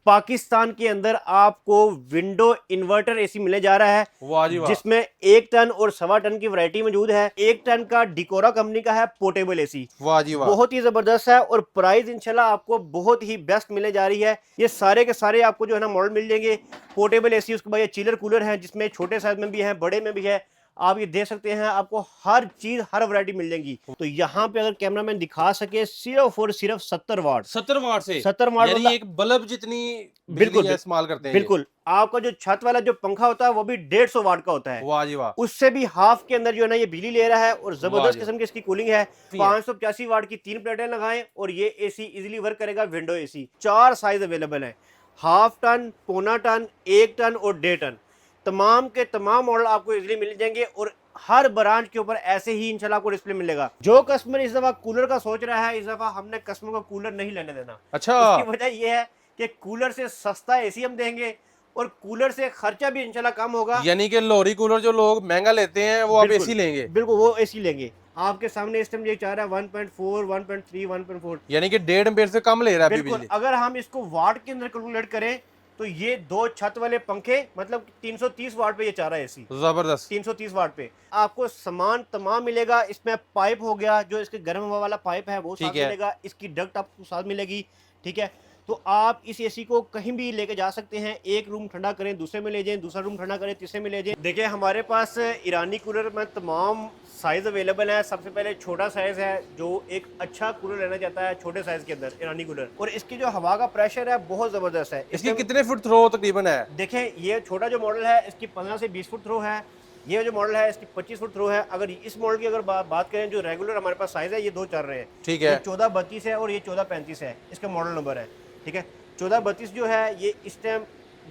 पाकिस्तान के अंदर आपको विंडो इन्वर्टर एसी मिलने जा रहा है। वाह जी वाह। जिसमें 1 टन और 1.25 टन की वैरायटी मौजूद है। 1 टन का डिकोरा कंपनी का है पोर्टेबल एसी। वाह जी वाह। बहुत ही जबरदस्त है और प्राइस इंशाल्लाह आपको बहुत ही बेस्ट मिलने जा रही है। ये सारे के सारे आपको जो है ना मॉडल मिल जाएंगे। पोर्टेबल एसी, उसके बाद ये चिलर कूलर है जिसमें छोटे साइज में भी है, बड़े में भी है। आप ये देख सकते हैं, आपको हर चीज हर वैरायटी मिल जाएगी। तो यहाँ पे अगर कैमरामैन दिखा सके, सिर्फ और सिर्फ 70 वाट, 70 वाट से 70 वाट यानी मतलब एक बल्ब जितनी बिल्कुल बिजली इस्तेमाल करते हैं बिल्कुल। आपका जो छत वाला जो पंखा होता है वो भी 150 वाट का होता ये। है। वाह जी वाह। उससे भी हाफ के अंदर जो है ना ये बिजली ले रहा है और वाह जबरदस्त जी किस्म की इसकी कूलिंग है। वाह। 585 वाट की 3 प्लेटें लगाएं और ये एसी इजीली वर्क करेगा। विंडो एसी 4 साइज अवेलेबल है, हाफ टन, पौना टन, 1 टन और 1.5 टन। तमाम के तमाम मॉडल आपको इजीली मिल जाएंगे और हर ब्रांच के ऊपर ऐसे ही इंशाल्लाह आपको डिस्प्ले मिलेगा। जो कस्टमर इस दफा कूलर का सोच रहा है, इस दफा हमने कस्टमर को कूलर नहीं लेने देना। अच्छा। उसकी वजह यह है कि कूलर से सस्ता एसी हम देंगे और कूलर से खर्चा भी इंशाल्लाह कम होगा। यानी कि लोरी कूलर जो लोग महंगा लेते हैं वो आप बिल्कुल एसी लेंगे। बिल्कुल, वो एसी लेंगे। आपके सामने इस टाइम ये चाह रहा है 1.4, 1.3, 1.4। यानी कि 1.5 एम्पीयर से कम ले रहा है अभी बिल्कुल, बिजली। अगर हम इसको वाट के अंदर कैलकुलेट करें तो ये 2 छत वाले पंखे मतलब 330 वाट पे ये चाह रहा है एसी। जबरदस्त। 330 वाट पे आपको सामान तमाम मिलेगा। इसमें पाइप हो गया, जो इसके गर्म हवा वाला पाइप है वो साथ ठीक है। मिलेगा। इसकी डक्ट आपको साथ मिलेगी। ठीक है, तो आप इस एसी को कहीं भी लेके जा सकते हैं। एक रूम ठंडा करें, दूसरे में ले जाएं, दूसरा रूम ठंडा करें, तीसरे में ले जाएं। देखिए हमारे पास ईरानी कूलर में तमाम साइज अवेलेबल है। सबसे पहले छोटा साइज है, जो एक अच्छा कूलर लेना चाहता है छोटे साइज के अंदर ईरानी कूलर। और इसकी जो हवा का प्रेशर है बहुत जबरदस्त है। इसकी कितने फुट थ्रो तकरीबन है? देखें, ये छोटा जो मॉडल है इसकी 15 से 20 फुट थ्रो है। ये जो मॉडल है इसकी 25 फुट थ्रो है। अगर इस मॉडल की अगर बात करें, जो रेगुलर हमारे पास साइज है ये 2 चल रहे हैं। ठीक ये है। 1432 है और ये 1435 है, इसका मॉडल नंबर है। ठीक है, 1432 जो है ये इस टाइम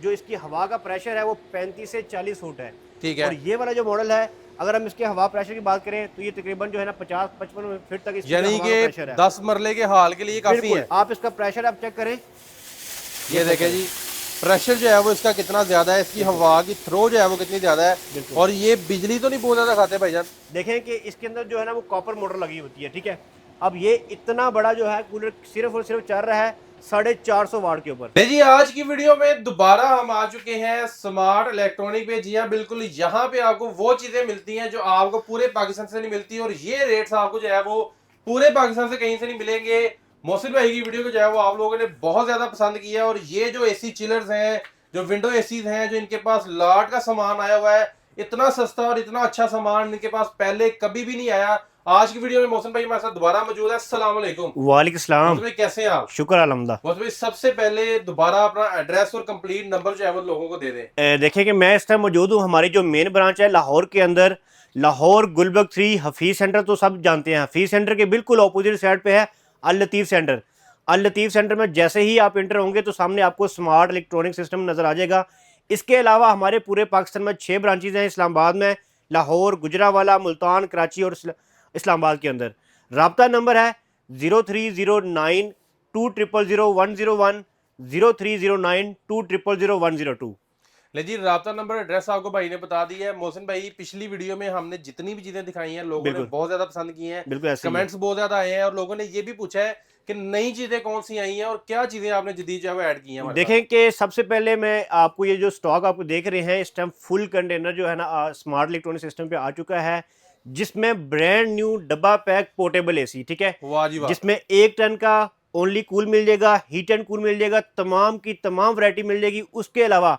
जो इसकी हवा का प्रेशर है वो 35 से 40 फुट है। ठीक है। और ये वाला जो मॉडल है, अगर हम इसके हवा प्रेशर की बात करें तो ये तकरीबन जो है ना 50-55 फीट तक इसकी यानी हवा का कि प्रेशर है। 10 मरले के हाल के लिए काफी बिल्कुल, है। आप इसका प्रेशर आप चेक करें। ये देखें जी, प्रेशर जो है वो इसका कितना ज्यादा है, इसकी हवा की थ्रो जो है वो कितनी ज्यादा है। और ये बिजली तो नहीं बहुत ज्यादा खाते भाईजान? देखें कि इसके अंदर जो है ना वो कॉपर मोटर लगी होती है। ठीक है, अब ये इतना बड़ा जो है कूलर सिर्फ और सिर्फ चल रहा है 450 वाट के ऊपर। जी आज की वीडियो में दोबारा हम आ चुके हैं स्मार्ट इलेक्ट्रॉनिक पे। जी हाँ बिल्कुल, यहाँ पे आपको वो चीजें मिलती हैं जो आपको पूरे पाकिस्तान से नहीं मिलती और ये रेट्स आपको जो है वो पूरे पाकिस्तान से कहीं से नहीं मिलेंगे। मोहसिन भाई की वीडियो को जो है वो आप लोगों ने बहुत ज्यादा पसंद किया है और ये जो एसी चिलर्स हैं, जो विंडो एसीज हैं, जो इनके पास लॉट का सामान आया हुआ है, इतना सस्ता और इतना अच्छा सामान इनके पास पहले कभी भी नहीं आया। आज की वीडियो में मोहसिन भाई हमारे साथ दोबारा मौजूद है। अस्सलाम वालेकुम। वालेकुम सलाम। मोहसिन भाई कैसे हैं आप? शुक्र अल्हम्दुलिल्लाह। मोहसिन भाई सबसे पहले दोबारा अपना एड्रेस और कंप्लीट नंबर जो है वो लोगों को दे दें। देखें कि मैं इस टाइम मौजूद हूँ, हमारी जो मेन ब्रांच है लाहौर के अंदर, लाहौर गुलबर्ग 3 हफीज सेंटर तो सब जानते हैं। हफीज सेंटर के बिल्कुल ऑपोजिट साइड पे है अल लतीफ़ सेंटर। अल लतीफ़ सेंटर में जैसे ही आप एंटर होंगे तो सामने आपको स्मार्ट इलेक्ट्रॉनिक सिस्टम नजर आ जाएगा। इसके अलावा हमारे पूरे पाकिस्तान में 6 ब्रांचेज हैं, इस्लामाबाद में, लाहौर, गुजरावाला, मुल्तान, कराची और इस्लामाबाद के अंदर। राब्ता नंबर है 030920000101, 030920000102। ले जी, राब्ता नंबर एड्रेस आपको भाई ने बता दिया है। मोहसिन भाई पिछली वीडियो में हमने जितनी भी चीजें दिखाई हैं लोगों ने बिल्कुल बहुत ज्यादा पसंद की हैं। बिल्कुल ऐसे ही है। कमेंट्स बहुत ज्यादा आए हैं और लोगों ने ये भी पूछा है कि नई चीजें कौन सी आई हैं और क्या चीजें आपने जदीद जो है वो ऐड की हैं हमारे पास। देखें कि सबसे पहले मैं आपको ये जो स्टॉक आपको देख रहे हैं इस टाइम फुल कंटेनर जो है ना स्मार्ट इलेक्ट्रॉनिक सिस्टम पे आ चुका है, जिसमें ब्रांड न्यू डब्बा पैक पोर्टेबल एसी। ठीक है, वाह जी वाह। जिसमें 1 टन का ओनली कूल मिल जाएगा, हीट एंड कूल मिल जाएगा, तमाम की तमाम वैरायटी मिल जाएगी। उसके अलावा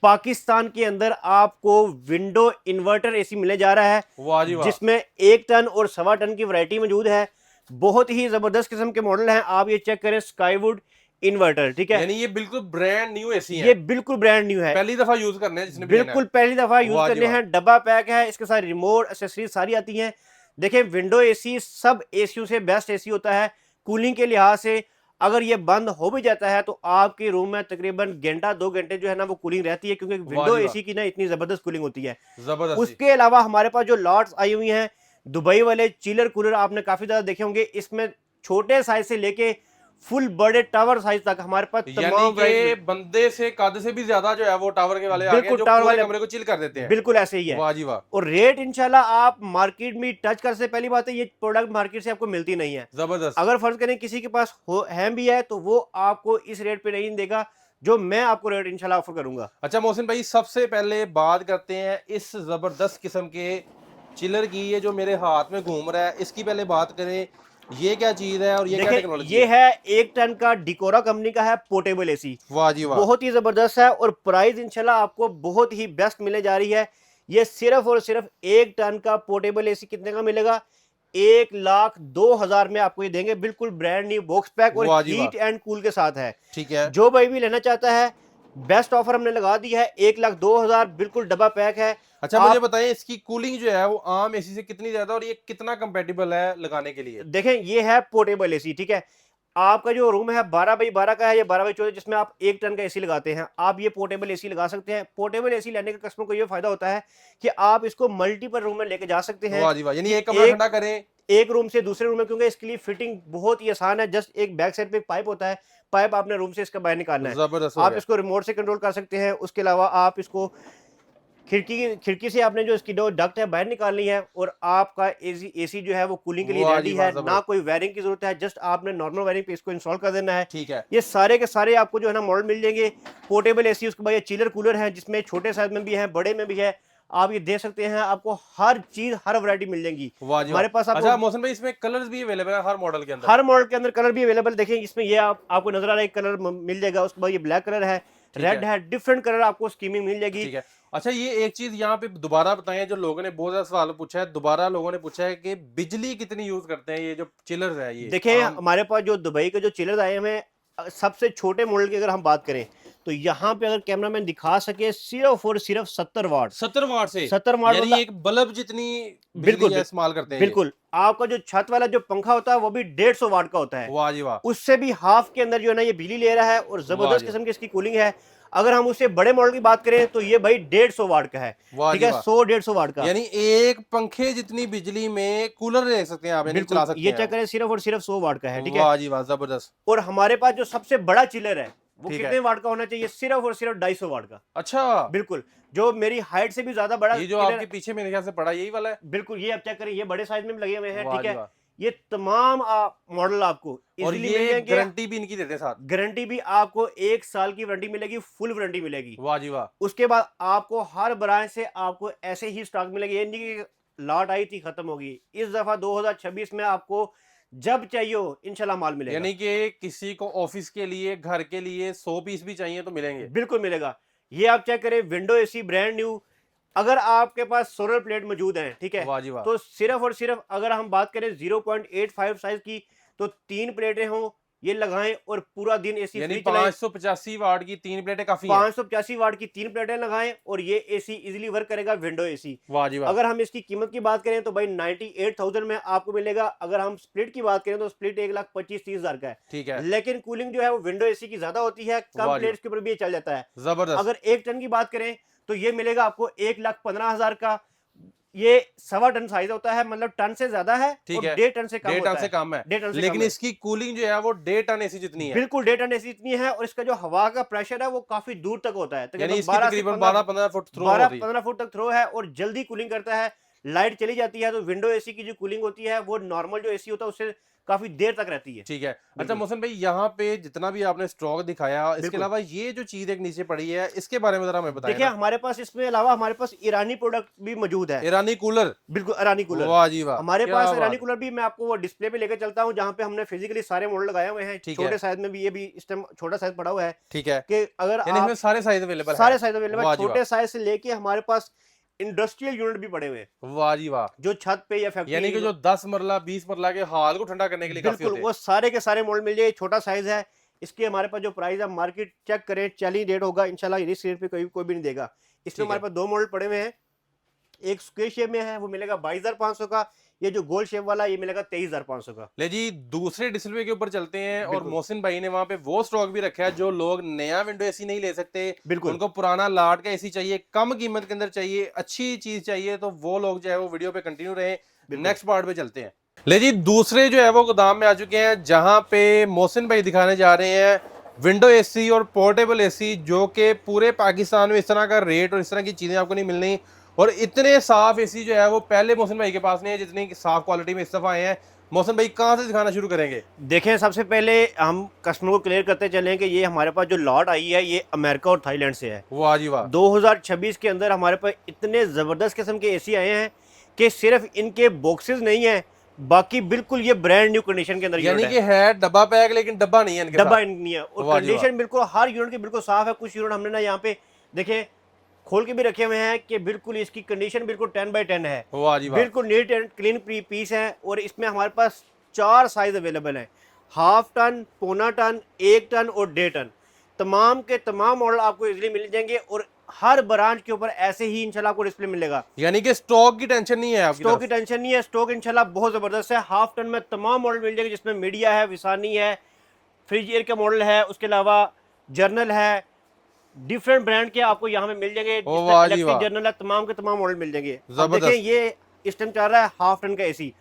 पाकिस्तान के अंदर आपको विंडो इन्वर्टर एसी मिलने जा रहा है, वाह जी वाह। जिसमें 1 टन और 1.25 टन की वैरायटी मौजूद है। बहुत ही जबरदस्त किस्म के मॉडल हैं, आप ये चेक करें, स्काईवुड इन्वर्टर। ठीक है, यानी ये बिल्कुल ब्रांड न्यू एसी है, ये बिल्कुल ब्रांड न्यू है, पहली दफा यूज करने हैं जिसने भी लेना है। बिल्कुल पहली दफा यूज वाह जी करने वाह। हैं। डब्बा पैक है, इसके साथ रिमोट एक्सेसरीज सारी आती हैं। देखिए विंडो एसी सब एसीओ से बेस्ट एसी होता है कूलिंग के लिहाज से। अगर ये बंद हो भी जाता है तो आपके रूम में तकरीबन घंटा 2 घंटे जो है ना वो कूलिंग रहती है, क्योंकि वाह विंडो जी वाह। एसी की ना इतनी जबरदस्त कूलिंग होती है। जबरदस्त जी। उसके अलावा हमारे पास जो लॉट्स आई हुई हैं, दुबई वाले चिलर कूलर आपने काफी ज्यादा देखे होंगे। इसमें छोटे साइज से लेके फुल बड़े टावर साइज तक हमारे पास यानी तमाम कि बंदे से कद से भी ज्यादा जो है वो टावर के वाले आ गए बिल्कुल जो टावर पूरे वाले कमरे को चिल कर देते हैं। बिल्कुल ऐसे ही है। वाह जी वाह। और रेट इंशाल्लाह आप मार्केट में टच कर से, पहली बात है ये प्रोडक्ट मार्केट से आपको मिलती नहीं है। जबरदस्त। अगर फर्ज करें किसी के पास है भी है तो वो आपको इस रेट पे नहीं देगा। जो मैं आपको रेट इंशाल्लाह ऑफर करूंगा। अच्छा मोहसिन भाई, सबसे पहले बात करते हैं इस जबरदस्त किस्म के चिलर की। ये जो मेरे हाथ में घूम रहा है, इसकी पहले बात करें, ये क्या चीज है और ये क्या देखिए टेक्नोलॉजी ये है? है 1 टन का डिकोरा कंपनी का है पोर्टेबल एसी। वाह जी वाह। बहुत ही जबरदस्त है और प्राइस इंशाल्लाह आपको बहुत ही बेस्ट मिलने जा रही है। ये सिर्फ और सिर्फ 1 टन का पोर्टेबल एसी कितने का मिलेगा? 1,02,000 में आपको ये देंगे, बिल्कुल ब्रांड न्यू बॉक्स पैक और वाह जी वाह। हीट एंड कूल के साथ है। ठीक है। जो भाई भी लेना चाहता है, बेस्ट ऑफर हमने लगा दी है, 1,02,000 बिल्कुल डब्बा पैक है। अच्छा मुझे बताएं, इसकी कूलिंग जो है वो आम एसी से कितनी ज्यादा और ये कितना कंपेटेबल है लगाने के लिए? देखें ये है पोर्टेबल एसी, ठीक है। आपका जो रूम है 12x12 का है या 12x14, जिसमें आप 1 टन का एसी लगाते हैं, आप ये पोर्टेबल एसी लगा सकते हैं। पोर्टेबल एसी लेने का कस्टमर को ये फायदा होता है कि आप इसको मल्टीपल रूम में लेके जा सकते हैं। वाह जी वाह, यानी एक कमरा ठंडा करें, एक रूम से दूसरे रूम में, क्योंकि इसके लिए फिटिंग बहुत ही आसान है। जस्ट एक बैक साइड पे एक पाइप होता है, पाइप आपने रूम से इसका बाहर निकालना है। जबरदस्त हो आप गया। इसको रिमोट से कंट्रोल कर सकते हैं। उसके अलावा आप इसको खिड़की से आपने जो इसकी जो डक्ट है बाहर निकालनी है, और आपका एसी जो है वो कूलिंग के लिए वाह रेडी जी वाह, है। ना जबरदस्त। कोई वायरिंग की जरूरत है, जस्ट आपने नॉर्मल वायरिंग पे इसको इंस्टॉल कर देना है। ठीक है। ये सारे के सारे आपको जो है ना मॉडल मिल जाएंगे पोर्टेबल एसी। उसके बाद ये चिलर कूलर है, जिसमें छोटे साइज में भी है, बड़े में भी है। आप ये देख सकते हैं, आपको हर चीज हर वैरायटी मिल जाएगी वाह जी हमारे वाह। पास। आपको अच्छा मोहसिन भाई, इसमें कलर्स भी अवेलेबल है हर मॉडल के अंदर? हर मॉडल के अंदर कलर भी अवेलेबल। देखें इसमें ये आपको नजर आ रहा है, एक कलर मिल जाएगा। उसके बाद ये ब्लैक कलर है, रेड है, डिफरेंट कलर आपको स्कीमिंग मिल जाएगी। ठीक है। अच्छा ये एक चीज यहाँ पे दोबारा बताएं, जो लोगों ने बहुत ज्यादा सवाल पूछा है, दोबारा लोगों ने पूछा है कि बिजली कितनी यूज करते हैं ये जो चिलर्स है? ये देखें हमारे पास जो दुबई के जो चिलर्स आए हुए हैं, सबसे छोटे मॉडल की अगर हम बात करें तो यहाँ पे अगर कैमरामैन दिखा सके, सिर्फ और सिर्फ 70 वाट, 70 वाट से 70 वाट यानी वाला, एक बल्ब जितनी बिल्कुल बिजली इस्तेमाल करते हैं ये। बिल्कुल। आपका जो छत वाला जो पंखा होता है वो भी 150 वाट का होता है। वाह जी वाह। उससे भी हाफ के अंदर जो है ना ये बिजली ले रहा है, और वाह जबरदस्त जी। किस्म की इसकी कूलिंग है। अगर हम उससे बड़े मॉडल की बात करें तो ये भाई 150 वाट का है, वाह ठीक जी है, वाह। 100-150 वाट का। यानी एक पंखे जितनी बिजली में कूलर ले सकते हैं आप, यानी चला बिल्कुल, सकते ये हैं चेक आप। करें, सिर्फ और सिर्फ 100 वाट का है, ठीक है। वाह जी वाह, जबरदस्त। और हमारे पास जो सबसे बड़ा चिलर है वो ठीक है। कितने वाट का होना चाहिए? सिर्फ और सिर्फ 250 वाट का। अच्छा बिल्कुल, जो मेरी हाइट से भी ज्यादा बड़ा ये जो चिलर आपके पीछे मेरे ख्याल से पड़ा यही वाला है? बिल्कुल, ये आप चेक करें, ये बड़े साइज में भी लगे हुए हैं, वाह ठीक जी है। वाह। ये तमाम मॉडल आपको और इजीली ये मिल जाएंगे। गारंटी भी इनकी देते हैं साथ? गारंटी भी आपको 1 साल की वारंटी मिलेगी, फुल वारंटी मिलेगी। वाह जी वाह। उसके बाद आपको हर ब्रांच से आपको ऐसे ही स्टॉक मिलेगी, ये नहीं कि लॉट आई थी खत्म होगी। इस दफा 2026 में आपको जब चाहिए हो इंशाल्लाह माल मिलेगा। यानी कि किसी को ऑफिस के लिए, घर के लिए 100 पीस भी चाहिए तो मिलेंगे? बिल्कुल मिलेगा। ये आप चेक करें, विंडो एसी ब्रांड न्यू। अगर आपके पास सोलर प्लेट मौजूद है, ठीक है, वाह जी वाह। तो सिर्फ और सिर्फ अगर हम बात करें 0.85 साइज की, तो 3 प्लेटें हों, ये लगाएं और पूरा दिन एसी यानी फ्री चलाएं। 585 वाट की 3 प्लेटें काफी हैं? 585 वाट की 3 प्लेटें लगाएं और ये एसी इजीली वर्क करेगा, विंडो एसी। वाह जी वाह। अगर हम इसकी कीमत की बात करें तो भाई 98,000 में आपको मिलेगा। अगर हम स्प्लिट की बात करें तो स्प्लिट 1,25,30,000 का है, ठीक है। लेकिन कूलिंग जो है वो विंडो एसी की ज्यादा होती है, वाह कम जी। प्लेट्स के ऊपर भी ये चल जाता है। जबरदस्त। अगर 1 टन की बात करें तो ये मिलेगा आपको 1,15,000 का। ये 1.25 टन साइज होता है, मतलब टन से ज्यादा है ठीक और है। 1.5 टन से कम 1.5 होता टन से कम है, 1.5 टन से लेकिन कम है। इसकी कूलिंग जो है वो 1.5 टन एसी जितनी है। बिल्कुल 1.5 टन एसी इतनी है, और इसका जो हवा का प्रेशर है वो काफी दूर तक होता है, यानी इसकी तकरीबन 12-15 फुट थ्रो होती है। 12-15 फुट तक थ्रो है, और जल्दी कूलिंग करता है। लाइट चली जाती है तो विंडो एसी की जो कूलिंग होती है वो नॉर्मल जो एसी होता है उससे काफी देर तक रहती है। ठीक है। अच्छा बिल्कुल। मोहसिन भाई, यहाँ पे जितना भी आपने स्टॉक दिखाया, इसके बिल्कुल। अलावा ये जो चीज एक नीचे पड़ी है, इसके बारे में जरा हमें बताएं देखिए ना। हमारे पास इसमें अलावा हमारे पास ईरानी प्रोडक्ट भी मौजूद है। ईरानी कूलर? बिल्कुल, ईरानी कूलर। वाह जी वाह, हमारे क्या पास बात। ईरानी कूलर भी मैं आपको वो डिस्प्ले पे लेकर चलता हूँ, जहाँ पे हमने फिजिकली सारे मॉडल लगाए हुए हैं। ठीक है। छोटे साइज में भी, ये भी इस टाइम छोटा साइज पड़ा हुआ है, ठीक है। कि अगर यानी आप इसमें सारे साइज अवेलेबल है? सारे साइज अवेलेबल, वाह जी वाह। छोटे साइज से लेके हमारे पास इंडस्ट्रियल यूनिट भी पड़े हुए हैं, वाह जी वाह। जो छत पे या फैक्ट्री, यानी कि जो 10 मरला 20 मरला के हाल को ठंडा करने के लिए काफी बिल्कुल होते हैं। वो सारे के सारे मॉडल मिल जाए। छोटा साइज है। इसके हमारे पास जो प्राइस है, मार्केट चेक करें, चैलेंज रेट होगा इंशाल्लाह, इस रेट पे कोई भी नहीं देगा। इसमें ठीक हमारे है। पास 2 मॉडल पड़े हुए हैं। एक स्क्वेयर शेप में है, वो मिलेगा 22,500 का। ये जो गोल शेप वाला, ये मिलेगा 23,500 का। ले जी, दूसरे डिस्प्ले के ऊपर चलते हैं, और बिल्कुल। मोहसिन भाई ने वहां पे वो स्टॉक भी रखा है जो लोग नया विंडो एसी नहीं ले सकते, बिल्कुल। उनको पुराना लाट का एसी चाहिए, कम कीमत के अंदर चाहिए, अच्छी चीज चाहिए, तो वो लोग जो है वो वीडियो पे कंटिन्यू रहे। नेक्स्ट पार्ट पे चलते हैं। ले जी, दूसरे जो है वो गोदाम में आ चुके हैं, जहां पे मोहसिन भाई दिखाने जा रहे हैं विंडो एसी और पोर्टेबल एसी, जो कि पूरे पाकिस्तान में इस तरह का रेट और इस तरह की चीजें आपको नहीं मिलनी, और इतने साफ एसी जो है वो पहले मोहसिन भाई के पास नहीं है, जितनी साफ क्वालिटी में इस दफा आए हैं। मोहसिन भाई कहाँ से दिखाना शुरू करेंगे? देखें, सबसे पहले हम कस्टमर को क्लियर करते चलें कि ये हमारे पास जो लॉट आई है ये अमेरिका और थाईलैंड से है। वाह जी वाह। 2026 के अंदर हमारे पास इतने ज़बरदस्त किस्म के एसी आए हैं कि सिर्फ इनके बॉक्सेस नहीं है, बाकी बिल्कुल ये ब्रांड न्यू कंडीशन के अंदर यानी यूनिट कि है डब्बा पैक, लेकिन डब्बा नहीं है इनके डब्बा साथ। नहीं है और वाह जी वाह। कंडीशन बिल्कुल हर यूनिट की बिल्कुल साफ है। कुछ यूनिट हमने ना यहाँ पे देखे खोल के भी रखे हुए हैं कि बिल्कुल इसकी कंडीशन बिल्कुल 10x10 है, वाह जी वाह। बिल्कुल नीट एंड क्लीन पीस है। और इसमें हमारे पास 4 साइज अवेलेबल हैं, हाफ टन, पौना टन, 1 टन और 1.5 टन। तमाम के तमाम मॉडल आपको इजीली मिल जाएंगे और हर ब्रांच के ऊपर ऐसे ही इंशाल्लाह आपको डिस्प्ले मिलेगा। यानी कि स्टॉक की टेंशन नहीं है आपकी स्टॉक की तरफ। टेंशन नहीं है, स्टॉक इंशाल्लाह बहुत ज़बरदस्त है। हाफ टन में तमाम मॉडल मिल जाएंगे, जिसमें मीडिया है, विसानी है, फ्रिज एयर का मॉडल है, उसके अलावा जर्नल है, डिफरेंट ब्रांड के आपको यहाँ में मिल जाएंगे। ओ वाह जी इलेक्ट्रिक वाह। जर्नल है, तमाम के तमाम मॉडल मिल जाएंगे। अब जबरदस्त। देखें ये इस टाइम चल रहा है हाफ टन का एसी।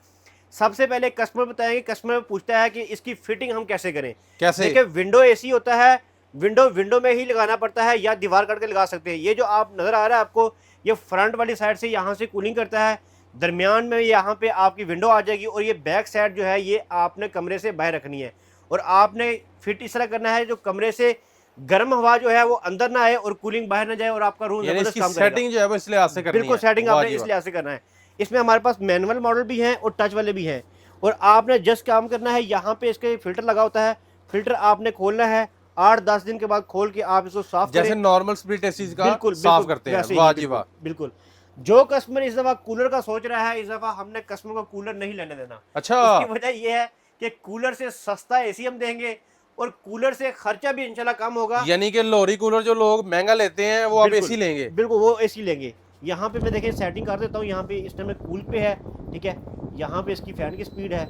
सबसे पहले कस्टमर बताएंगे, कस्टमर पूछता है कि इसकी फिटिंग हम कैसे करें। कैसे? देखिए विंडो एसी होता है, विंडो में ही लगाना पड़ता है या दीवार काट के लगा सकते हैं। ये जो आप नज़र आ रहा है आपको, ये फ्रंट वाली साइड से यहाँ से कूलिंग करता है, दरमियान में यहाँ पे आपकी विंडो आ जाएगी और ये बैक साइड जो है ये आपने कमरे से बाहर रखनी है और आपने फिट इस तरह करना है जो कमरे से गर्म हवा जो है वो अंदर ना आए और कूलिंग बाहर ना जाए और आपका रूम यानी जबरदस्त इसकी काम करेगा। सेटिंग जो है वो इस लिहाज से करनी है। बिल्कुल सेटिंग वाह आपने जी इस वाह। लिहाज से करना है। इसमें हमारे पास मैनुअल मॉडल भी हैं और टच वाले भी हैं और आपने जस्ट काम करना है। यहाँ पे इसके फिल्टर लगा होता है, फिल्टर आपने खोलना है, 8-10 दिन के बाद खोल के आप इसको साफ जैसे करें। नॉर्मल स्प्लिट एसी का बिल्कुल साफ बिल्कुल करते हैं। वैसे ही, वाह जी बिल्कुल, वाह। बिल्कुल। जो कस्टमर इस दफा कूलर का सोच रहा है, इस दफा हमने कस्टमर को कूलर नहीं लेने देना। अच्छा। उसकी वजह यह है कि कूलर से सस्ता एसी हम देंगे और कूलर से खर्चा भी इंशाल्लाह कम होगा। यानी कि लोरी कूलर जो लोग महंगा लेते हैं वो अब बिल्कुल, एसी लेंगे। बिल्कुल वो एसी लेंगे। यहाँ पे मैं देखिए सेटिंग कर देता हूँ। यहाँ पे इस टाइम में कूल पे है, ठीक है। यहाँ पे इसकी फैन की स्पीड है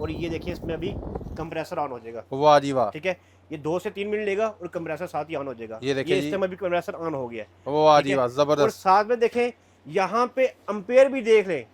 और ये देखिए इसमें अभी कंप्रेसर ऑन हो जाएगा, वाह जी वाह। ठीक है। ये 2 से 3 मिनट लेगा और कंप्रेसर साथ ही ऑन हो जाएगा। ये देखिए इस जी। टाइम अभी कंप्रेसर ऑन हो गया है, वाह ठीक जी है। वाह, और जबरदस्त। साथ में देखें यहाँ पे अम्पेयर भी देख लें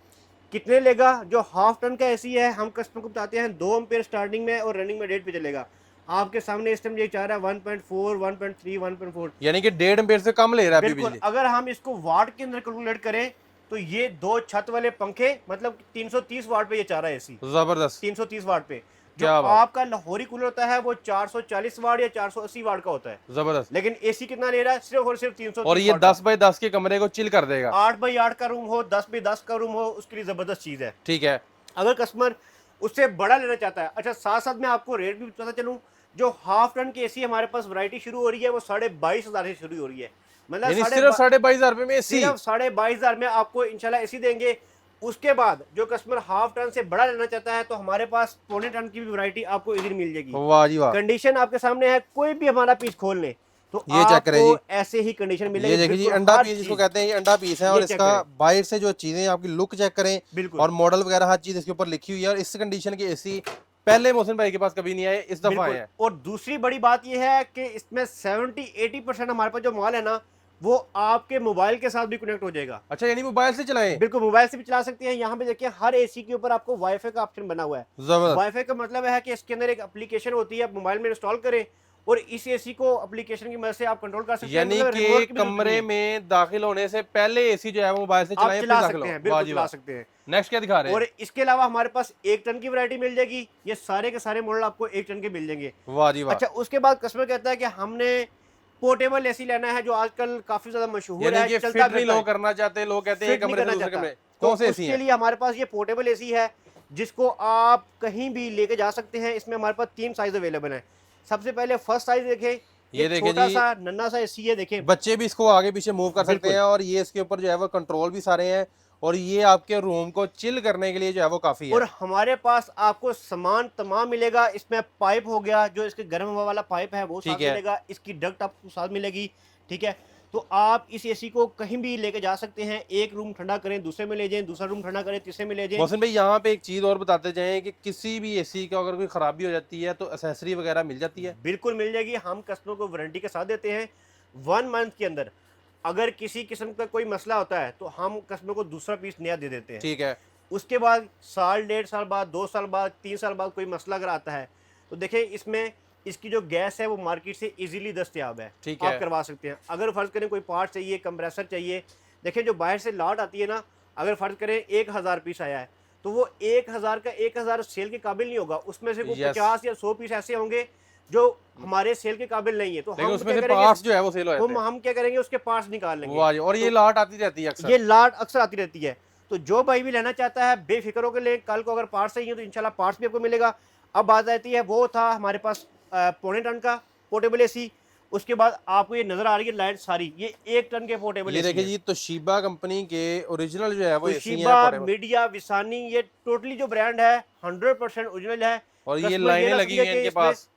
कितने लेगा। जो हाफ टन का एसी है हम कस्टमर को बताते हैं 2 अम्पेयर स्टार्टिंग में और रनिंग में 1.5 पे चलेगा। आपके सामने इस टाइम ये चाह रहा है 1.4, 1.3, 1.4, यानी कि 1.5 एम्पीयर से कम ले रहा है अभी बिल्कुल। बिजली। अगर हम इसको वाट के अंदर कैलकुलेट करें तो ये 2 छत वाले पंखे मतलब 330 वाट पे ये चाह रहा है एसी, जबरदस्त। 330 वाट पे। जो क्या बात। आपका लाहौरी कूलर होता है वो 440 वाट या 480 वाट का होता है, जबरदस्त। लेकिन एसी कितना ले रहा है, सिर्फ और सिर्फ 330 और ये वाट का। 10 बाई 10 के कमरे को चिल कर देगा। 8 बाई 8 का रूम हो, 10 बाई 10 का रूम हो, उसके लिए जबरदस्त चीज है। ठीक है। अगर कस्टमर उससे बड़ा लेना चाहता है, अच्छा साथ साथ में आपको रेट भी पता चलूं, जो हाफ टन की एसी हमारे पास वैरायटी शुरू हो रही है वो 22,500 से शुरू हो रही है। मतलब यानी सिर्फ 22,500 रुपए में एसी। सिर्फ 22,500 में आपको इंशाल्लाह एसी देंगे। उसके बाद जो कस्टमर हाफ टन से बड़ा लेना चाहता है तो हमारे पास पौने टन की भी वैरायटी आपको इजीली मिल जाएगी। वाह जी वाह। कंडीशन आपके सामने है, कोई भी हमारा पीस खोल ले तो ये चेक करें जी। ऐसे ही कंडीशन मिलेगी। ये देखिए जी, बिल्कुल अंडा हर पीस जिसको चीज़। कहते हैं, ये अंडा पीस है। ये और चेक इसका करें। बाहर से जो चीजें आपकी लुक चेक करें बिल्कुल और मॉडल वगैरह हर चीज इसके ऊपर लिखी हुई है। और इस कंडीशन के एसी पहले मोहसिन भाई के पास कभी नहीं आए, इस दफा आए बिल्कुल। हैं। और दूसरी बड़ी बात यह है कि इसमें 70-80% हमारे पास जो माल है ना वो आपके मोबाइल के साथ भी कनेक्ट हो जाएगा। अच्छा, यानी मोबाइल से चलाएं। बिल्कुल मोबाइल से भी चला सकते हैं। यहाँ पे देखिए हर एसी के ऊपर आपको वाईफाई का ऑप्शन बना हुआ है। जबरदस्त। वाईफाई का मतलब है कि इसके अंदर एक एप्लीकेशन होती है, आप मोबाइल में इंस्टॉल करें और इस एसी को एप्लीकेशन की मदद से आप कंट्रोल कर सकते हैं। यानी मतलब कि रिमोट की भी जरूरत कमरे नहीं है। में दाखिल होने से पहले एसी जो है वो मोबाइल से आप चलाएं, फिर चला दाखिल सकते हैं, हो। वाह बिल्कुल जी चला वाह। सकते हैं। नेक्स्ट क्या दिखा रहे हैं? और इसके अलावा हमारे पास 1 टन की वैरायटी मिल जाएगी। ये सारे के सारे मॉडल आपको 1 टन के मिल जाएंगे। वाह जी वाह। अच्छा उसके बाद कस्टमर कहता है कि हमने पोर्टेबल एसी लेना है, जो आजकल काफी ज्यादा मशहूर यानी है, कि चलता फिट नहीं फिरता लोग है, करना चाहते, लोग कहते हैं फिट नहीं कमरे से करना दूसरे चाहता। कमरे। तो कौन से एसी उसके हैं? लिए हमारे पास ये पोर्टेबल एसी है जिसको आप कहीं भी लेके जा सकते हैं। इसमें हमारे पास 3 साइज अवेलेबल हैं। सबसे पहले फर्स्ट साइज देखें, ये देखें छोटा जी। सा नन्ना सा एसी है, देखें बच्चे भी इसको आगे पीछे मूव कर सकते बिल्कुल। हैं। और ये इसके ऊपर जो है वो कंट्रोल भी सारे हैं। और ये आपके रूम को चिल करने के लिए जो है वो काफी है। और हमारे पास आपको सामान तमाम मिलेगा। इसमें पाइप हो गया, जो इसके गर्म हवा वाला पाइप है वो साथ ठीक है। मिलेगा। इसकी डक्ट आपको साथ मिलेगी, ठीक है। तो आप इस एसी को कहीं भी लेके जा सकते हैं। एक रूम ठंडा करें दूसरे में ले जाएं, दूसरा रूम ठंडा करें तीसरे में ले जाएं। मोहसिन भाई यहाँ पे एक चीज और बताते जाएं कि किसी भी एसी का अगर कोई खराबी हो जाती है तो एसेसरी वगैरह मिल जाती है। बिल्कुल मिल जाएगी। हम कस्टमर को वारंटी के साथ देते हैं। 1 मंथ के अंदर अगर किसी किस्म का कोई मसला होता है तो हम कस्टमर को दूसरा पीस नया दे देते हैं। ठीक है। उसके बाद साल 1.5 साल बाद, 2 साल बाद, 3 साल बाद कोई मसला अगर आता है तो देखिए इसमें इसकी जो गैस है वो मार्केट से इजीली दस्तयाब है, ठीक आप है। करवा सकते हैं। अगर फर्ज करें कोई पार्ट चाहिए, कंप्रेसर चाहिए, देखिए जो बाहर से लॉट आती है ना, अगर फर्ज करें 1000 पीस आया है तो वो 1000 का 1000 सेल के काबिल नहीं होगा, उसमें से कोई 50 या 100 पीस ऐसे होंगे जो हमारे सेल के काबिल नहीं है। तो हम उसमें क्या से करेंगे, पार्ट्स जो है वो सेल हो जाते हैं। हम क्या करेंगे, उसके पार्ट्स निकाल लेंगे। वाह जी, और ये लाट आती रहती है अक्सर। ये लाट अक्सर आती रहती है। तो जो भाई भी लेना चाहता है बेफिक्र होकर ले, कल को अगर पार्ट्स चाहिए तो इंशाल्लाह पार्ट्स भी आपको मिलेगा। अब बात आती है, वो था हमारे पास 1.5 टन का पोर्टेबल एसी। उसके बाद आपको ये नजर आ रही है लाइट सारी, ये 1 टन के पोर्टेबल ये एसी देखिए है। जी, तोशिबा कंपनी के ओरिजिनल जो है वो एसी है तोशिबा, पोर्टेबल। मीडिया, विसानी, ये टोटली जो ब्रांड है 100% ओरिजिनल है। और ये कस्टमर लाइनें ना लगी समझे हुई हैं कि इनके इसमें- पास।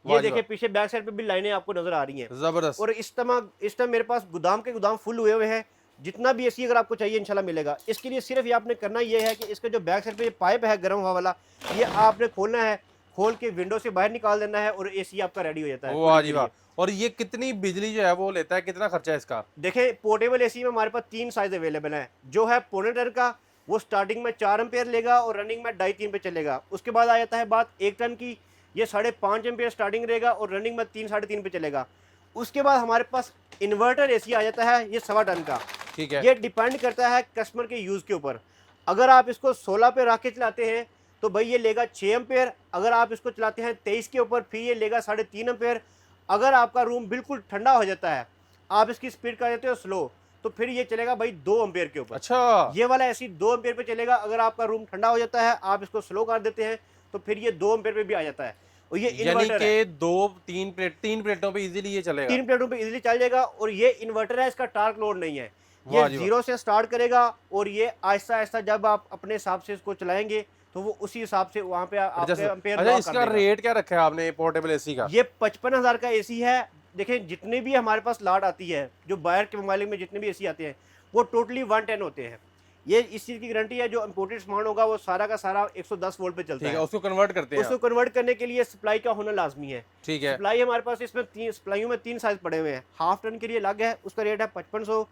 ये देखिए पीछे बैक साइड पे भी लाइनें आपको नजर आ रही हैं। जबरदस्त। और इस टाइम मेरे पास गोदाम के गोदाम फुल हुए हुए हैं। जितना भी एसी अगर आपको चाहिए इंशाल्लाह मिलेगा। इसके लिए सिर्फ ये आपने करना ये है कि इसका जो बैक साइड पे ये पाइप है गर्म हवा वाला, ये आपने खोलना है, खोल के विंडो से बाहर निकाल देना है और एसी आपका रेडी हो जाता है। वाह जी वाह। और ये कितनी बिजली जो है वो लेता है, कितना खर्चा है इसका? देखें, पोर्टेबल एसी में हमारे पास 3 साइज अवेलेबल है। जो है 1.5 टन का, वो स्टार्टिंग में 4 एम्पेयर लेगा और रनिंग में 2.5-3 पे चलेगा। उसके बाद आ जाता है बात 1 टन की, ये 5.5 एम्पेयर स्टार्टिंग रहेगा और रनिंग में 3-3.5 पे चलेगा। उसके बाद हमारे पास इन्वर्टर एसी आ जाता है, ये 1.25 टन का। ठीक है। ये डिपेंड करता है कस्टमर के यूज़ के ऊपर। अगर आप इसको 16 पे रख के चलाते हैं तो भाई ये लेगा 6 एम्पेयर। अगर आप इसको चलाते हैं 23 के ऊपर, फिर ये लेगा 3.5 एम्पेयर। अगर आपका रूम बिल्कुल ठंडा हो जाता है, आप इसकी स्पीड कर देते हो स्लो, तो फिर ये चलेगा भाई 2 एम्पेयर के ऊपर। अच्छा, ये वाला ऐसी 2 एम्पेयर पे चलेगा। अगर आपका रूम ठंडा हो जाता है, आप इसको स्लो कर देते हैं, तो फिर ये 2 एम्पेयर पे भी आ जाता है। और ये यानी इन्वर्टर है, कि 3 प्लेटों पे इजीली ये चलेगा। 3 प्लेटों पे इजीली चल जाएगा। और ये इन्वर्टर है, इसका टार्क लोड नहीं है। ये वाह जी वाह। 0 से स्टार्ट करेगा और ये आहिस्ता आहिस्ता जब आप अपने हिसाब से इसको चलाएंगे तो वो उसी हिसाब से वहाँ पे आपके एम्पेयर अच्छा, लॉक कर इसका देगा। रेट क्या रखा है आपने पोर्टेबल एसी का? ये 55,000 का एसी है। देखें, जितने भी हमारे पास लाट आती है, जो बाहर के ममालिक में जितने भी एसी आते हैं, वो टोटली 110 होते हैं। ये इस चीज़ की गारंटी है, जो इम्पोर्टेड सामान होगा वो सारा का सारा 110 वोल्ट पे चलता ठीक है। है, उसको कन्वर्ट करते हैं उसको आप। कन्वर्ट करने के लिए सप्लाई का होना लाजमी है। ठीक है। सप्लाई हमारे पास इसमें 3 सप्लाइयों में 3 साइज पड़े हुए हैं। हाफ टन के लिए अलग है, उसका रेट है 5500।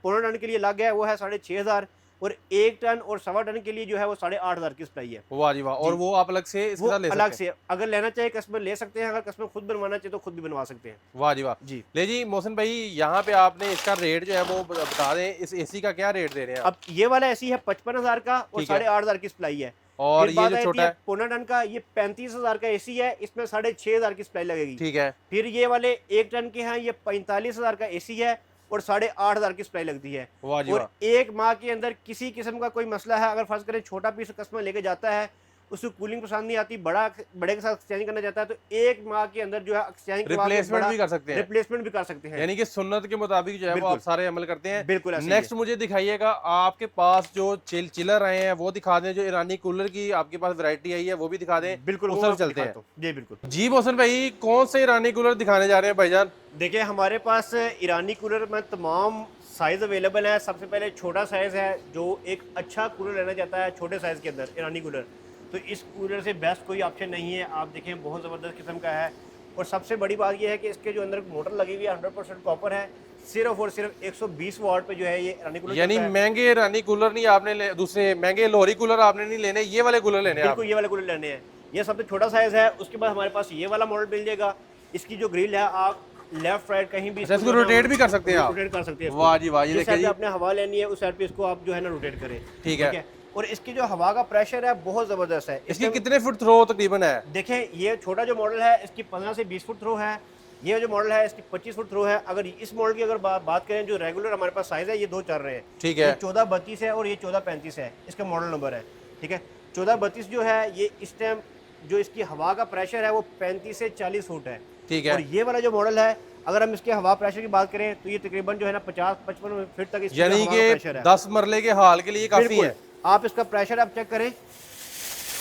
1.5 टन के लिए अलग है, वो है 6500। और 1 टन और 1.25 टन के लिए जो है वो 8,500 की सप्लाई है। वाह जी वाह। और वो आप अलग से इसके वो साथ ले अलग सकते हैं? से अगर लेना चाहे कस्टमर ले सकते हैं। अगर कस्टमर खुद बनवाना चाहे तो खुद भी बनवा सकते हैं। वाह जी वाह। जी। ले जी मोहसिन भाई, यहाँ पे आपने इसका रेट जो है वो बता दें, इस एसी का क्या रेट दे रहे हैं आप? अब ये वाला ऐसी है 55,000 का और ठीक है। 8,500 की सप्लाई है। और फिर ये बात जो आती छोटा है है? 1.5 टन का, ये 35,000 का एसी है, इसमें 6,500 की सप्लाई लगेगी। ठीक है। फिर ये वाले 1 टन के हैं, ये 45,000 का एसी है और 8,500 की सप्लाई लगती है। वाह जी और वाह। 1 माह के अंदर किसी किस्म का कोई मसला है, अगर फर्ज करें छोटा पीस कस्टमर लेके जाता है, उसको कूलिंग पसंद नहीं आती, बड़े के साथ एक्सचेंज करना चाहता है, तो 1 माह के अंदर जो है एक्सचेंज रिप्लेसमेंट भी कर सकते हैं। रिप्लेसमेंट भी कर सकते हैं। यानी कि सुन्नत के मुताबिक जो है वो बिल्कुल। आप सारे अमल करते हैं। बिल्कुल ऐसे ही नेक्स्ट मुझे दिखाइएगा, आपके पास जो चिलर आए हैं वो दिखा दें, जो ईरानी कूलर की आपके पास वैरायटी आई है वो भी दिखा दें। बिल्कुल, उस वो तरफ आपको चलते हैं। दिखाता हूं। जी बिल्कुल। जी मोहसिन भाई, कौन से ईरानी कूलर दिखाने जा रहे हैं भाईजान? देखिए, हमारे पास ईरानी कूलर में तमाम साइज़ अवेलेबल है। सबसे पहले छोटा साइज़ है, जो एक अच्छा कूलर लेना चाहता है छोटे साइज़ के अंदर ईरानी कूलर, तो इस कूलर से बेस्ट कोई ऑप्शन नहीं है। आप देखें, बहुत ज़बरदस्त किस्म का है। और सबसे बड़ी बात यह है कि इसके जो अंदर मोटर लगी हुई है 100% कॉपर है। सिर्फ और सिर्फ 120 वाट पे जो है ये ईरानी कूलर यानी चलता है। महंगे ईरानी कूलर नहीं आपने दूसरे महंगे लोहरी कूलर आपने नहीं लेने, ये वाले कूलर लेने हैं आप। बिल्कुल, ये वाले कूलर लेने हैं। ये सबसे छोटा साइज़ है। उसके बाद हमारे पास ये वाला मॉडल मिल जाएगा। इसकी जो ग्रिल है, आप लेफ्ट राइट कहीं भी अच्छा, इसको रोटेट भी कर सकते हैं आप? रोटेट कर सकते हैं। वाह जी वाह। ये जिस देखिए साइड जी। पे आपने हवा लेनी है उस साइड पे इसको आप जो है ना रोटेट करें। ठीक है। और इसकी जो हवा का प्रेशर है बहुत ज़बरदस्त है। इसकी कितने फुट थ्रो तकरीबन है? देखें, ये छोटा जो मॉडल है इसकी 15 से 20 फुट थ्रो है। ये जो मॉडल है इसकी 25 फुट थ्रो है। अगर इस मॉडल की अगर बात करें, जो रेगुलर हमारे पास साइज़ है, ये 2 चल रहे हैं। ठीक ये है। 1432 है और ये 1435 है, इसका मॉडल नंबर है। ठीक है, 1432 जो है ये इस टाइम जो इसकी हवा का प्रेशर है वो 35 से 40 फुट है। ठीक है। और ये वाला जो मॉडल है, अगर हम इसके हवा प्रेशर की बात करें तो ये तकरीबन जो है ना 50-55 फीट तक इसका यानी हवा का कि प्रेशर है। 10 मरले के हाल के लिए काफी बिल्कुल। है। आप इसका प्रेशर आप चेक करें,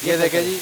ये देखें जी,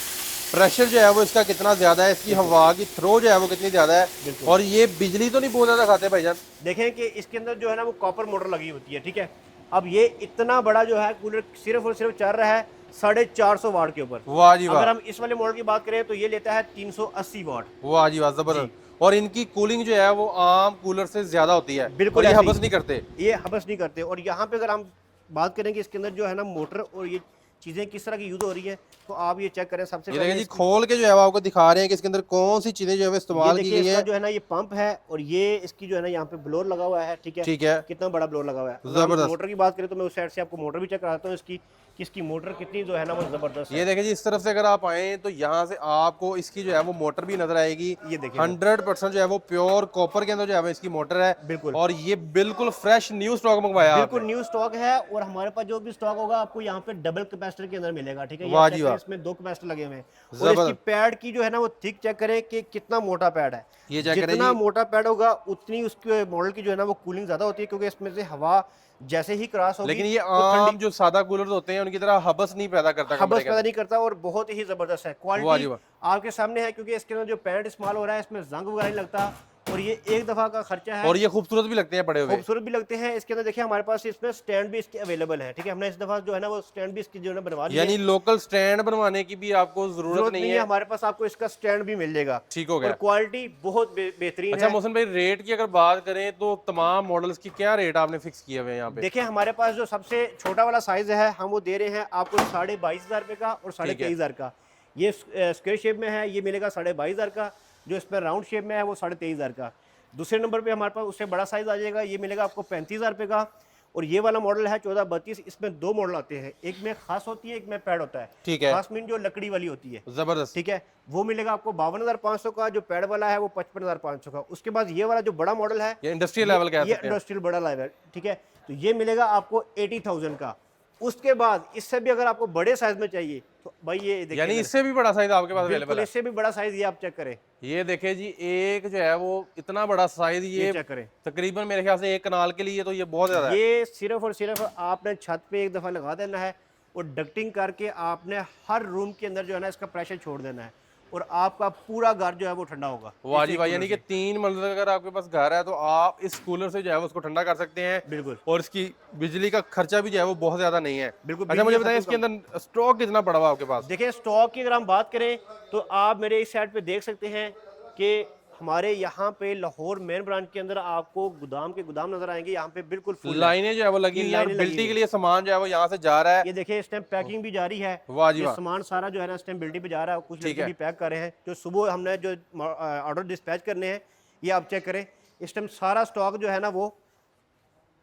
प्रेशर जो है वो इसका कितना ज्यादा है, इसकी हवा की थ्रो जो है वो कितनी ज्यादा है। बिल्कुल। और ये बिजली तो नहीं बहुत ज्यादा खाते भाईजान? देखें कि इसके अंदर जो है ना वो कॉपर मोटर लगी होती है। ठीक है, अब ये इतना बड़ा जो है कूलर सिर्फ और सिर्फ चल रहा है 450 वाट के ऊपर। वाह जी अगर वाह। हम इस वाले मॉडल की बात करें तो ये लेता है 380 वाट। वाह जी वाह, जबरदस्त। और इनकी कूलिंग जो है वो आम कूलर से ज्यादा होती है। बिल्कुल और ये ऐसे ही। हबस नहीं करते। ये हबस नहीं करते। और यहाँ पे अगर हम बात करें कि इसके अंदर जो है ना मोटर और ये चीज़ें किस तरह की यूज़ हो रही है, तो आप ये चेक करें। सबसे ये पहले देखिए जी, खोल के जो है वो आपको दिखा रहे हैं कि इसके अंदर कौन सी चीजें जो है वो ये इस्तेमाल की देखिए गई इसका है। जो है ना ये पंप है, और ये इसकी जो है ना यहाँ पे ब्लोअर लगा हुआ है, ठीक है। ठीक है, कितना बड़ा ब्लोअर लगा हुआ है। अगर हम जबरदस्त। मोटर की बात करें तो मैं उस साइड से आपको मोटर भी चेक कराता हूँ इसकी, कि इसकी मोटर कितनी जो है ना वो ज़बरदस्त है। ये देखिए जी, इस तरफ से अगर आप आए तो यहाँ से आपको इसकी जो है वो मोटर भी नजर आएगी। ये देखिए 100% जो है वो प्योर कॉपर के अंदर जो है वो इसकी मोटर है। बिल्कुल और ये बिल्कुल फ्रेश न्यू स्टॉक मंगवाया बिल्कुल आपने। न्यू स्टॉक है, और हमारे पास जो भी स्टॉक होगा आपको यहाँ पे डबल कैपेसिटर के अंदर मिलेगा, ठीक है। ये वाह आप जी चेक करें, वाह, इसमें 2 कैपेसिटर लगे हुए हैं, और इसकी जबरदस्त। पैड की जो है ना वो थिक चेक करें कि कितना मोटा पैड है। ये चेक करें जितना जी, मोटा पैड होगा उतनी उसके मॉडल की जो है ना वो कूलिंग ज्यादा होती है, क्योंकि इसमें से हवा जैसे ही क्रॉस होगी लेकिन ये तो ठंडी आम जो सादा कूलर होते हैं उनकी तरह हबस नहीं पैदा करता हबस कमरे के पैदा अंदर। नहीं करता, और बहुत ही जबरदस्त है। वाह जी क्वालिटी वाह। आपके सामने है, क्योंकि इसके अंदर जो पैड इस्तेमाल हो रहा है इसमें जंग वगैरह नहीं लगता, और ये एक दफा का खर्चा है। और ये खूबसूरत भी लगते हैं पड़े हुए। खूबसूरत भी लगते हैं। इसके अंदर देखिए हमारे पास इसमें स्टैंड भी इसके अवेलेबल है, ठीक है। हमने इस दफा जो है ना वो स्टैंड भी इसकी जो है ना बनवा लिया है। यानी लोकल स्टैंड बनवाने की भी आपको जरूरत जरूरत नहीं नहीं है। है, हमारे पास आपको इसका स्टैंड भी मिल जाएगा, ठीक हो और गया। क्वालिटी बहुत बेहतरीन अच्छा है। मोहसिन भाई, रेट की अगर बात करें तो तमाम मॉडल्स की क्या रेट आपने फिक्स किए हुए हैं यहाँ पे? देखिए हमारे पास जो सबसे छोटा वाला साइज है हम वो दे रहे हैं आपको 22,500 का और 23,500 का। ये स्क्वायर शेप में है, ये मिलेगा 22,500 का। जो इसमें राउंड शेप में है वो 23,500 का। दूसरे नंबर पे हमारे पास उससे बड़ा साइज आ जाएगा, ये मिलेगा आपको 35,000 का। और ये वाला मॉडल है 1432, इसमें 2 मॉडल आते हैं, एक में खास होती है, एक में पैड होता है। ठीक है, खास मीन जो लकड़ी वाली होती है, जबरदस्त। ठीक है, वो मिलेगा आपको 52,500 का। जो पैड वाला है वो 55,500 का। उसके बाद ये वाला जो बड़ा मॉडल है, ये इंडस्ट्रियल लेवल कह ये सकते हैं। इंडस्ट्रियल बड़ा लेवल, ठीक है, तो ये मिलेगा आपको 80,000 का। उसके बाद इससे भी अगर आपको बड़े साइज में चाहिए तो भाई ये देखिए, यानी इससे भी बड़ा साइज आपके पास अवेलेबल बिल्कुल है। इससे भी बड़ा साइज, ये आप चेक करें, ये देखिए जी, एक जो है वो इतना बड़ा साइज, ये ये चेक करें। तकरीबन मेरे ख्याल से एक कनाल के लिए तो ये बहुत ज्यादा है। ये सिर्फ और सिर्फ आपने छत पे एक दफ़ा लगा देना है, और डक्टिंग करके आपने हर रूम के अंदर जो है ना इसका प्रेशर छोड़ देना है, और आपका पूरा घर जो है वो ठंडा होगा। वाह जी इस वाह, एक यानी कि कूलर 3 मंजिल अगर आपके पास घर है तो आप इस कूलर से जो है वो उसको ठंडा कर सकते हैं। से। बिल्कुल और इसकी बिजली का खर्चा भी जो है वो बहुत ज्यादा नहीं है। बिल्कुल। अच्छा मुझे बिजली बताइए, खर्च इसके अंदर स्टॉक कितना पड़ा हुआ आपके पास? देखिए स्टॉक की अगर हम बात करें तो आप मेरे इस साइड पे देख सकते हैं कि हमारे यहाँ पे लाहौर मेन ब्रांच के अंदर आपको गोदाम के गोदाम नजर आएंगे। यहाँ पे बिल्कुल फुल लाइनें जो है वो लगी हुई हैं और लाइनें लगी बिल्टी हुई के लिए सामान जो है वो यहाँ से जा रहा है। ये देखिए इस टाइम पैकिंग भी जारी है। वाह जी ये वाह, सामान सारा जो है ना इस टाइम बिल्टी पे जा रहा है, कुछ ठीक लड़के है। भी पैक कर रहे हैं। जो सुबह हमने जो ऑर्डर डिस्पैच करने हैं ये आप चेक करें, इस टाइम सारा स्टॉक जो है ना वो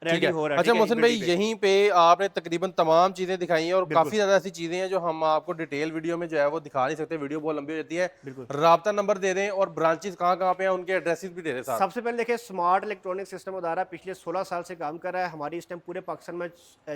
ठीक रेडी है। हो रहा है। अच्छा ठीक है, मोहसिन भाई, बिल्टी पे। यहीं पे आपने तकरीबन तमाम चीजें दिखाई हैं और बिल्कुल। काफी ज्यादा ऐसी चीजें हैं जो हम आपको डिटेल वीडियो में जो है वो दिखा नहीं सकते, वीडियो बहुत लंबी हो जाती है। बिल्कुल। राब्ता नंबर दे दें और ब्रांचेस कहाँ कहाँ पे हैं, उनके एड्रेसेस भी दे दें साथ। सबसे पहले देखिए स्मार्ट इलेक्ट्रॉनिक सिस्टम अदारा पिछले 16 साल से काम कर रहा है। हमारी इस टाइम पूरे पाकिस्तान में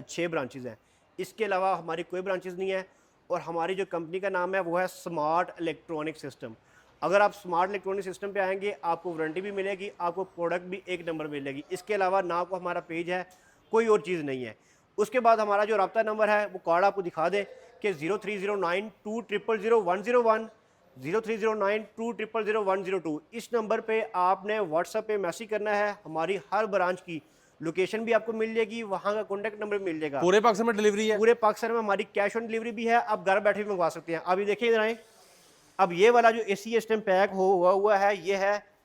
6 ब्रांचेज हैं। इसके अलावा हमारी कोई ब्रांचेज नहीं है, और हमारी जो कंपनी का नाम है वो है स्मार्ट इलेक्ट्रॉनिक सिस्टम। अगर आप स्मार्ट इलेक्ट्रॉनिक सिस्टम पे आएंगे आपको वारंटी भी मिलेगी, आपको प्रोडक्ट भी एक नंबर मिलेगी। इसके अलावा ना को हमारा पेज है, कोई और चीज़ नहीं है। उसके बाद हमारा जो रब्ता नंबर है वो कार्ड आपको दिखा दे कि 0309200101, 0309200102। इस नंबर पे आपने व्हाट्सएप पे मैसेज करना है। हमारी हर ब्रांच की लोकेशन भी आपको मिल जाएगी, वहाँ का कॉन्टैक्ट नंबर भी मिल जाएगा। पूरे पाकिस्तान में डिलीवरी है? पूरे पाकिस्तान में हमारी कैश ऑन डिलीवरी भी है, आप घर बैठे भी मंगवा सकते हैं। अभी देखिए इधर आए, अब ये वाला जो एसी इस टाइम पैक हुआ है ये है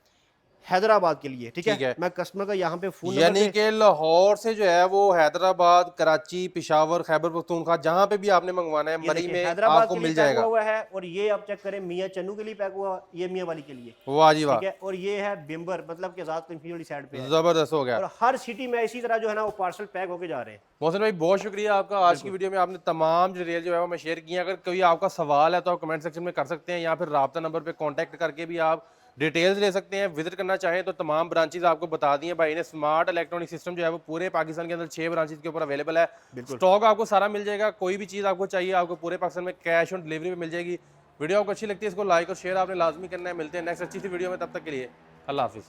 हैदराबाद के लिए, ठीक ठीक है। है। मैं कस्टमर का यहाँ पे फोन यानी कि लाहौर से जो है वो हैदराबाद, कराची, पेशावर, खैबर पख्तूनख्वा जहाँ पे भी आपने मंगवाना है मरी में हैदराबाद आपको के मिल लिए पैक जाएगा। हुआ है। और ये आप चेक करें मियाँ चन्नू के लिए पैक हुआ, ये मियाँ वाली के लिए, वाह जी वाह, ठीक है। और ये है बिम्बर, मतलब कि आजाद कंफ्यूज वाली साइड पे है। जबरदस्त हो गया। और हर सिटी में इसी तरह जो है ना वो पार्सल पैक होके जा रहे हैं। मोहसिन भाई बहुत शुक्रिया आपका, आज की वीडियो में आपने तमाम डिटेल जो है वो मैं शेयर की। अगर कोई आपका सवाल है तो आप कमेंट सेक्शन में कर सकते हैं, या फिर राब्ता नंबर पे कांटेक्ट करके भी आप डिटेल्स ले सकते हैं। विजिट करना चाहें तो तमाम ब्रांचेस आपको बता दी हैं भाई ने। स्मार्ट इलेक्ट्रॉनिक सिस्टम जो है वो पूरे पाकिस्तान के अंदर 6 ब्रांचेस के ऊपर अवेलेबल है। स्टॉक आपको सारा मिल जाएगा, कोई भी चीज़ आपको चाहिए आपको पूरे पाकिस्तान में कैश ऑन डिलीवरी में मिल जाएगी। वीडियो आपको अच्छी लगती है इसको लाइक और शेयर आपने लाजमी करना है। मिलते हैं नेक्स्ट अच्छी सी वीडियो में, तब तक के लिए अल्लाह हाफिज़।